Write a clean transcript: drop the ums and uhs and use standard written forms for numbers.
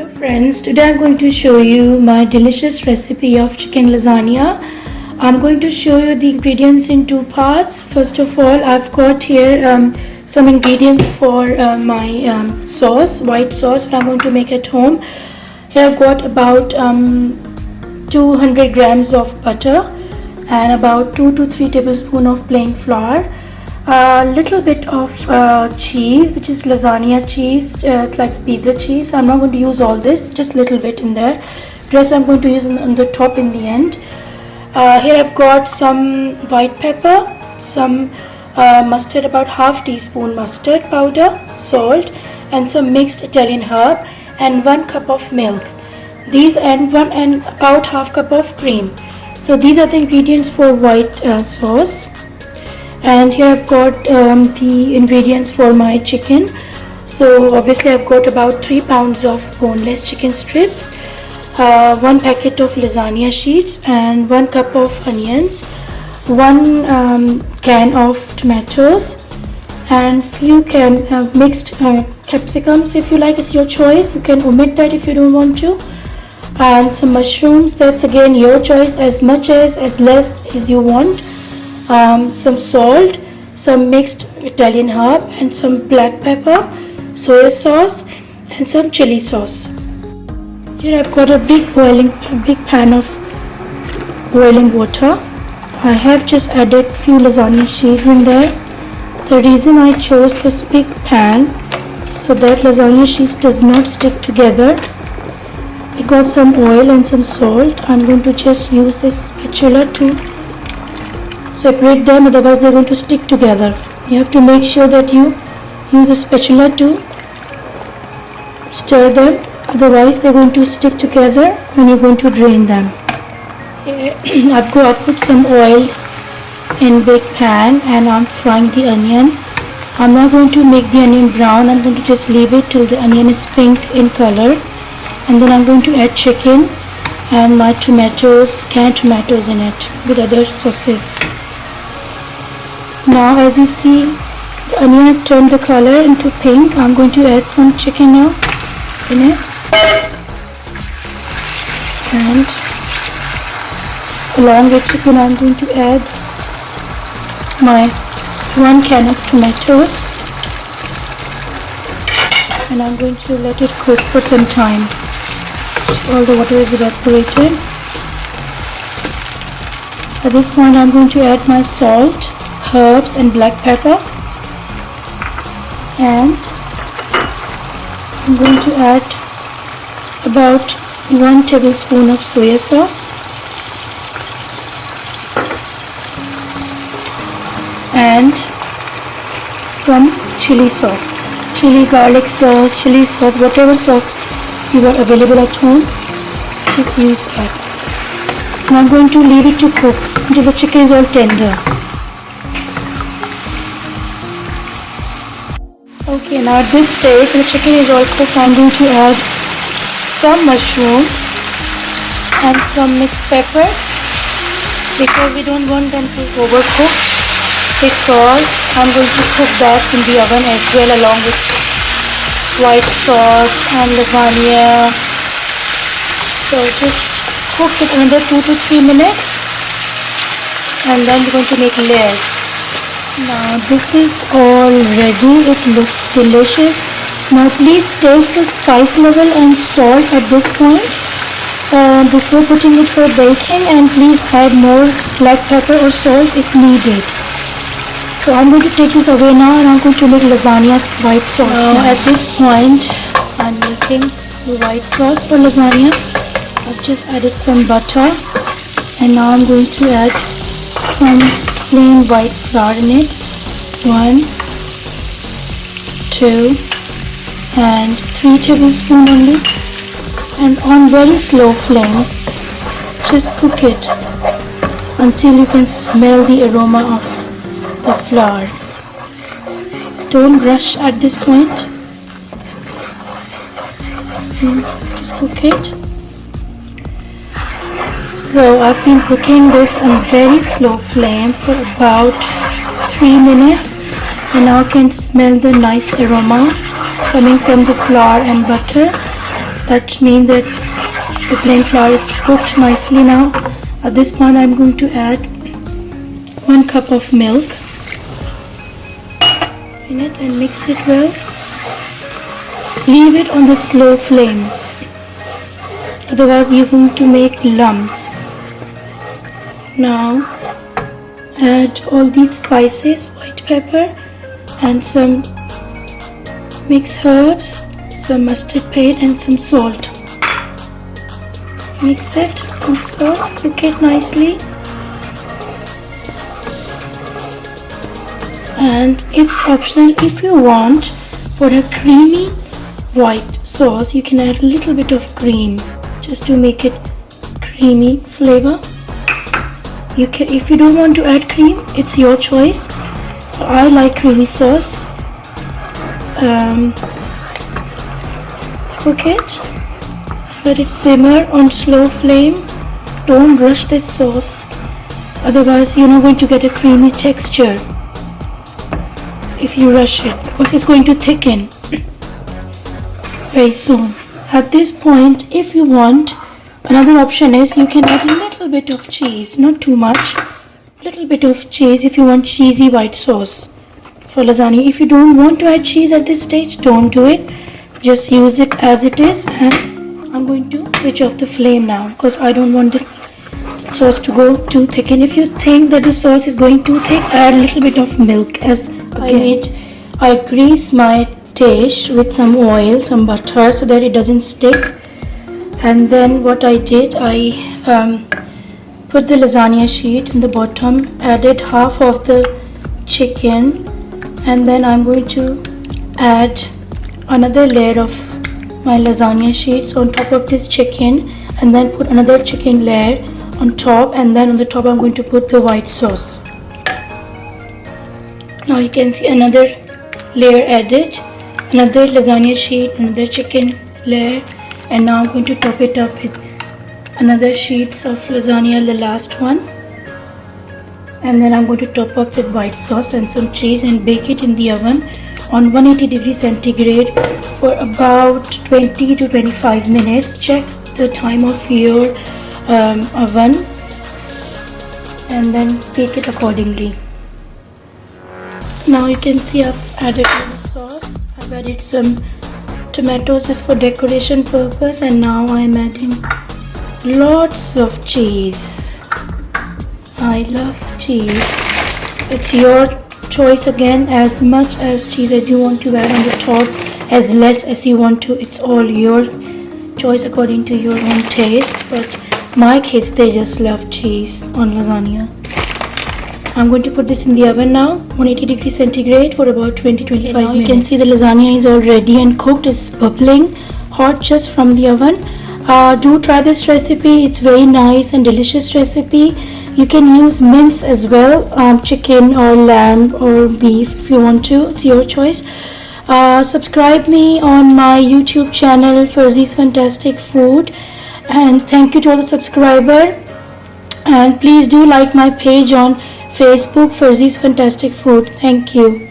Hello friends, today I'm going to show you my delicious recipe of chicken lasagna. I'm going to show you the ingredients in two parts. First of all, I've got here some ingredients for my sauce, white sauce that I'm going to make at home. Here I've got about 200 grams of butter and about 2 to 3 tablespoons of plain flour. A little bit of cheese, which is lasagna cheese, like pizza cheese. I'm not going to use all this, just a little bit in there. Rest I'm going to use on the top in the end. Here I've got some white pepper, some mustard, about half teaspoon mustard powder, salt, and some mixed Italian herb, and 1 cup of milk. These and about half cup of cream. So these are the ingredients for white sauce. And here I've got the ingredients for my chicken. So obviously I've got about 3 pounds of boneless chicken strips, 1 packet of lasagna sheets, and 1 cup of onions, 1 can of tomatoes, and few mixed capsicums. If you like, it's your choice. You can omit that if you don't want to. And some mushrooms. That's again your choice, as much as less as you want. Some salt, some mixed Italian herb, and some black pepper, soy sauce, and some chili sauce. Here I've got a big pan of boiling water. I have just added few lasagna sheets in there. The reason I chose this big pan so that lasagna sheets does not stick together. I got some oil and some salt. I'm going to just use this spatula to separate them, otherwise they're going to stick together. You have to make sure that you use a spatula to stir them, otherwise they're going to stick together when you're going to drain them. I've put some oil in big pan and I'm frying the onion. I'm not going to make the onion brown. I'm going to just leave it till the onion is pink in color, and then I'm going to add chicken and my canned tomatoes in it with other sauces. Now as you see, the onion have turned the color into pink. I'm going to add some chicken now in it, and along with chicken I'm going to add my 1 can of tomatoes, and I'm going to let it cook for some time. All the water is evaporated. At this point I'm going to add my salt, herbs, and black pepper, and I'm going to add about 1 tablespoon of soy sauce, and some chili sauce, chili garlic sauce, chili sauce, whatever sauce you are available at home, just use that. And I'm going to leave it to cook until the chicken is all tender. Okay, now at this stage the chicken is all cooked. I'm going to add some mushroom and some mixed pepper, because we don't want them to overcook, because I'm going to cook that in the oven as well along with white sauce and lasagna. So just cook it another 2 to 3 minutes, and then we're going to make layers. Now this is all ready. It looks delicious. Now please taste the spice level and salt at this point before putting it for baking, and please add more black pepper or salt if needed. So I'm going to take this away now, and I'm going to make lasagna white sauce. Now at this point I'm making the white sauce for lasagna. I've just added some butter, and now I'm going to add some plain white flour in it. 1, 2, and 3 tablespoons only, and on very slow flame just cook it until you can smell the aroma of the flour. Don't rush at this point. Just cook it. So I've been cooking this on very slow flame for about 3 minutes, and now I can smell the nice aroma coming from the flour and butter. That means that the plain flour is cooked nicely now. At this point I'm going to add 1 cup of milk in it and mix it well. Leave it on the slow flame, otherwise you're going to make lumps. Now add all these spices, white pepper and some mixed herbs, some mustard paste and some salt. Mix it with sauce, cook it nicely. And it's optional. If you want for a creamy white sauce, you can add a little bit of cream just to make it creamy flavor. You can, if you don't want to add cream, it's your choice. I like creamy sauce. Cook it, let it simmer on slow flame. Don't rush this sauce, otherwise you're not going to get a creamy texture if you rush it, because it's going to thicken very soon. At this point, if you want, another option is you can add a little bit of cheese, not too much, little bit of cheese if you want cheesy white sauce for lasagna. If you don't want to add cheese at this stage, don't do it, just use it as it is. And I'm going to switch off the flame now because I don't want the sauce to go too thick. And if you think that the sauce is going too thick, add a little bit of milk. As I grease my dish with some oil, some butter, so that it doesn't stick. And then what I did, I put the lasagna sheet in the bottom, added half of the chicken, and then I'm going to add another layer of my lasagna sheets on top of this chicken, and then put another chicken layer on top, and then on the top I'm going to put the white sauce. Now you can see another layer added, another lasagna sheet, another chicken layer, and now I'm going to top it up with another sheets of lasagna, the last one, and then I'm going to top up with white sauce and some cheese and bake it in the oven on 180 degrees centigrade for about 20 to 25 minutes. Check the time of your oven and then bake it accordingly. Now you can see I've added the sauce, I've added some tomatoes just for decoration purpose, and now I'm adding lots of cheese. I love cheese. It's your choice again, as much as cheese as you want to add on the top, as less as you want to. It's all your choice according to your own taste, but my kids, they just love cheese on lasagna. I'm going to put this in the oven now, 180 degrees centigrade for about 20-25 minutes. You can see the lasagna is all ready and cooked. It's bubbling hot just from the oven. Do try this recipe. It's very nice and delicious recipe. You can use mince as well, chicken or lamb or beef if you want to. It's your choice. Subscribe me on my YouTube channel, Farzi's Fantastic Food, and thank you to all the subscribers. And please do like my page on Facebook, Farzi's Fantastic Food. Thank you.